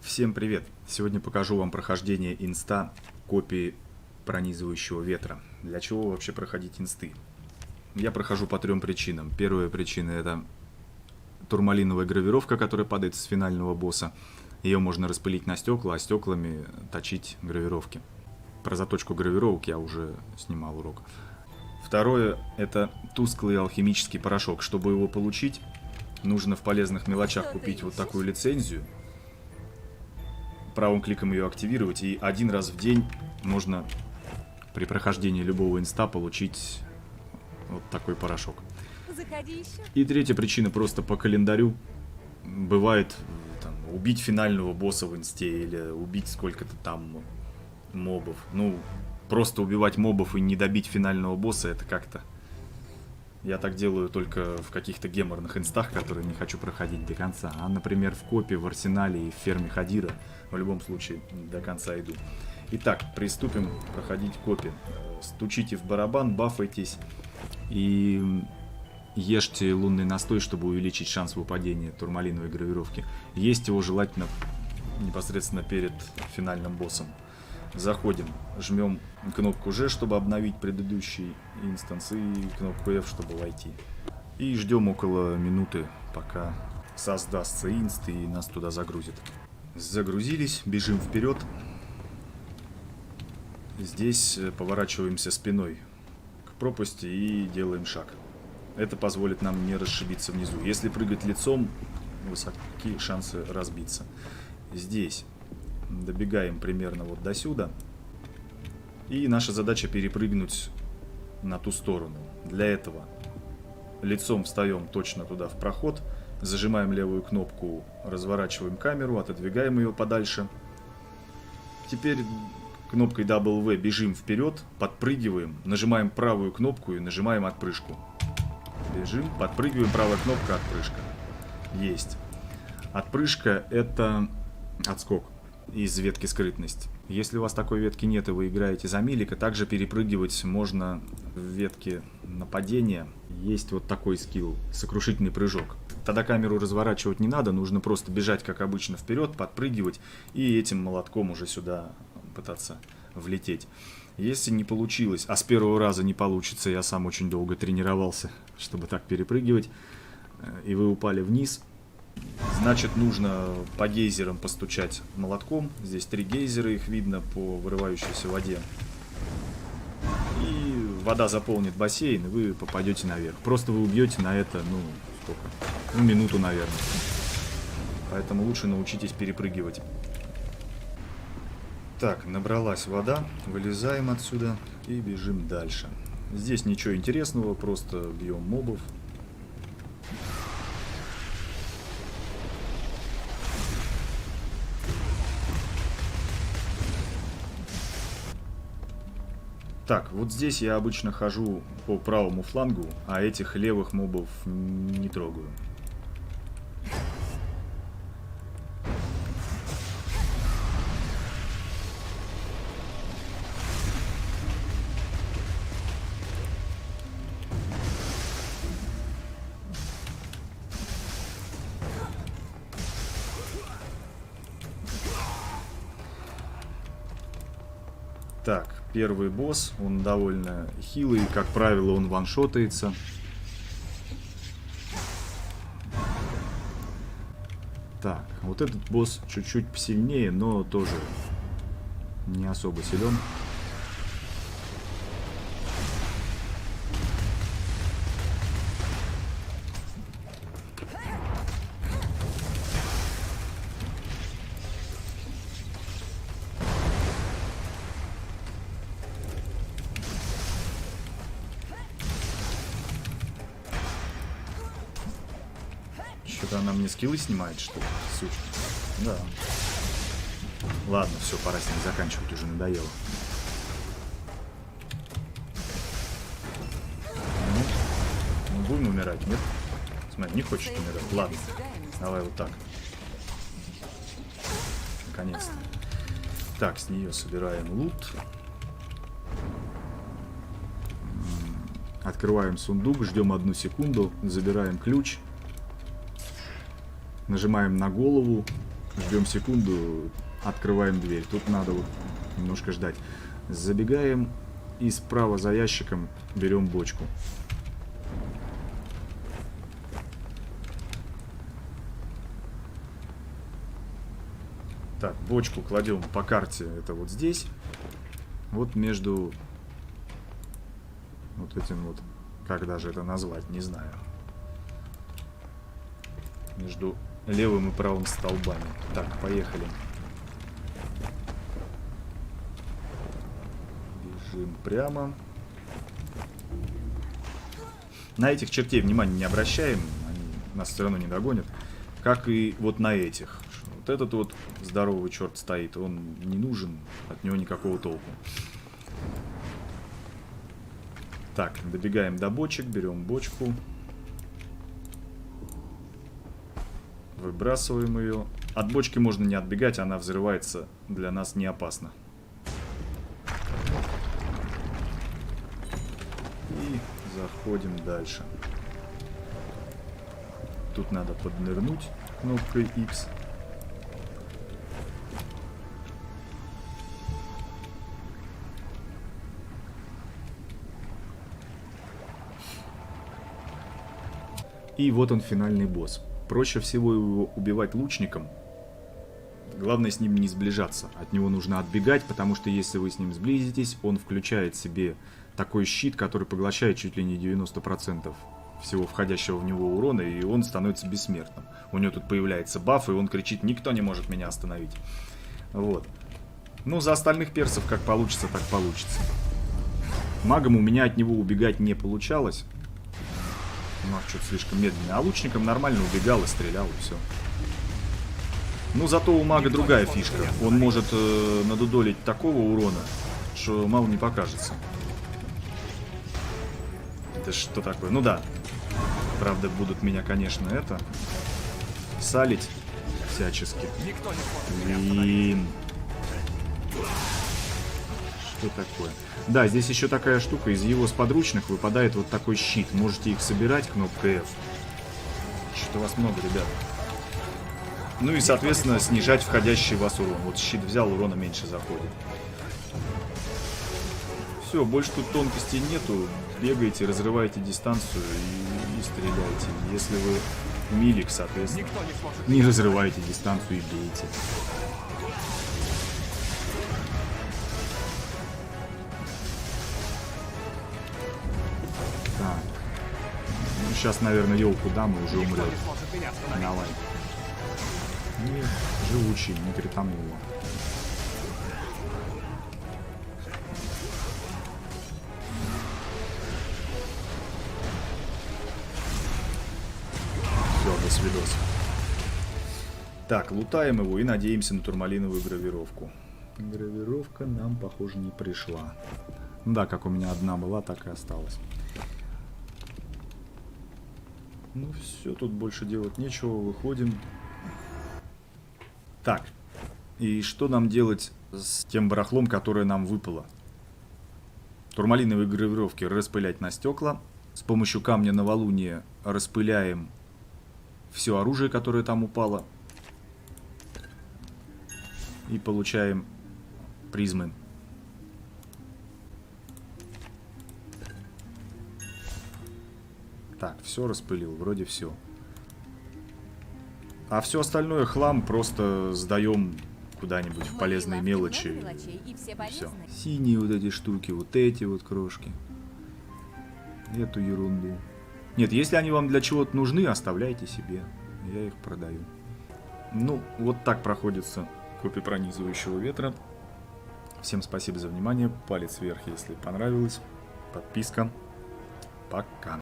Всем привет! Сегодня покажу вам прохождение инста копии пронизывающего ветра. Для чего вообще проходить инсты? Я прохожу по трем причинам. Первая причина — это турмалиновая гравировка, которая падает с финального босса. Ее можно распылить на стекла, а стеклами точить гравировки. Про заточку гравировок я уже снимал урок. Второе — это тусклый алхимический порошок. Чтобы его получить, нужно в полезных мелочах купить вот такую лицензию. Правым кликом ее активировать, и один раз в день можно при прохождении любого инста получить вот такой порошок. И третья причина — просто по календарю. Бывает там, убить финального босса в инсте или убить сколько-то там мобов. Ну, просто убивать мобов и не добить финального босса — это как-то... Я так делаю только в каких-то геморных инстах, которые не хочу проходить до конца. А, например, в копе, в арсенале и в ферме Хадира в любом случае до конца иду. Итак, приступим проходить копи. Стучите в барабан, бафайтесь и ешьте лунный настой, чтобы увеличить шанс выпадения турмалиновой гравировки. Есть его желательно непосредственно перед финальным боссом. Заходим, жмем кнопку G, чтобы обновить предыдущий инстанс, и кнопку F, чтобы войти. И ждем около минуты, пока создастся инст и нас туда загрузит. Загрузились, бежим вперед. Здесь поворачиваемся спиной к пропасти и делаем шаг. Это позволит нам не расшибиться внизу. Если прыгать лицом, высоки шансы разбиться. Здесь добегаем примерно вот до сюда. И наша задача перепрыгнуть на ту сторону. Для этого лицом встаем точно туда в проход. Зажимаем левую кнопку, разворачиваем камеру, отодвигаем ее подальше. Теперь кнопкой W бежим вперед, подпрыгиваем, нажимаем правую кнопку и нажимаем отпрыжку. Бежим, подпрыгиваем, правая кнопка, отпрыжка. Есть. Отпрыжка — это отскок из ветки скрытность. Если у вас такой ветки нет и вы играете за милика, также перепрыгивать можно в ветке нападения. Есть вот такой скилл — сокрушительный прыжок. Тогда камеру разворачивать не надо, нужно просто бежать, как обычно, вперед, подпрыгивать и этим молотком уже сюда пытаться влететь. Если не получилось, а с первого раза не получится, я сам очень долго тренировался, чтобы так перепрыгивать, и вы упали вниз, значит, нужно по гейзерам постучать молотком. Здесь 3 гейзера, их видно по вырывающейся воде. И вода заполнит бассейн, и вы попадете наверх. Просто вы убьете на это, ну, сколько? Ну, минуту, наверное. Поэтому лучше научитесь перепрыгивать. Так, набралась вода. Вылезаем отсюда и бежим дальше. Здесь ничего интересного, просто бьем мобов. Так, вот здесь я обычно хожу по правому флангу, а этих левых мобов не трогаю. Так, первый босс, он довольно хилый, как правило, он ваншотается. Так, вот этот босс чуть-чуть посильнее, но тоже не особо силен. Что-то она мне скиллы снимает, что ли, сучка? Да. Ладно, все, пора с ним заканчивать, уже надоело. Ну, будем умирать, нет? Смотри, не хочет умирать. Ладно, давай вот так. Наконец-то. Так, с нее собираем лут. Открываем сундук, ждем 1 секунду, забираем ключ. Нажимаем на голову, Ждем секунду, открываем дверь. Тут надо вот немножко ждать. Забегаем и справа за ящиком берем бочку. Так, бочку кладем по карте. Это вот здесь. Вот между вот этим вот, как даже это назвать, не знаю. Между левым и правым столбами. Так, поехали. Бежим прямо. На этих чертей внимания не обращаем. Они нас все равно не догонят. Как и вот на этих. Вот этот вот здоровый черт стоит. Он не нужен. От него никакого толку. Так, добегаем до бочек. Берем бочку. Выбрасываем ее. От бочки можно не отбегать, она взрывается, для нас не опасно. И заходим дальше. Тут надо поднырнуть кнопкой X. И вот он, финальный босс. Проще всего его убивать лучником. Главное с ним не сближаться. От него нужно отбегать, потому что если вы с ним сблизитесь, он включает себе такой щит, который поглощает чуть ли не 90% всего входящего в него урона, и он становится бессмертным. У него тут появляется баф, и он кричит: «Никто не может меня остановить». Вот. Ну, за остальных персов как получится, так получится. Магом у меня от него убегать не получалось. Маг что-то слишком медленно. А лучником нормально убегал и стрелял, и все. Ну, зато у мага другая фишка. Он может надудолить такого урона, что мало не покажется. Это что такое? Ну да. Правда, будут меня, конечно, это... салить всячески. Блин. Что такое? Да, здесь еще такая штука. Из его сподручных выпадает вот такой щит. Можете их собирать кнопкой F. Что-то вас много, ребят. Ну и, соответственно, снижать входящий в вас урон. Вот щит взял, урона меньше заходит. Все, больше тут тонкостей нету. Бегайте, разрывайте дистанцию и стреляйте. Если вы милик, соответственно, не разрывайте дистанцию и бейте. Так. Ну, сейчас, наверное, елку дам и уже умрет. Давай. Нет, живучий, не кританул его. Все, до свидос. Так, лутаем его и надеемся на турмалиновую гравировку. Гравировка нам, похоже, не пришла. Да, как у меня одна была, так и осталась. Ну все, тут больше делать нечего, выходим. Так, и что нам делать с тем барахлом, которое нам выпало? Турмалиновые гравировки распылять на стекла. С помощью камня новолуния распыляем все оружие, которое там упало. И получаем призмы. Так, все распылил, вроде все. А все остальное хлам просто сдаем куда-нибудь в полезные мелочи. Все. Синие вот эти штуки, вот эти вот крошки. Эту ерунду. Нет, если они вам для чего-то нужны, оставляйте себе. Я их продаю. Ну, вот так проходится копия пронизывающего ветра. Всем спасибо за внимание. Палец вверх, если понравилось. Подписка. Пока.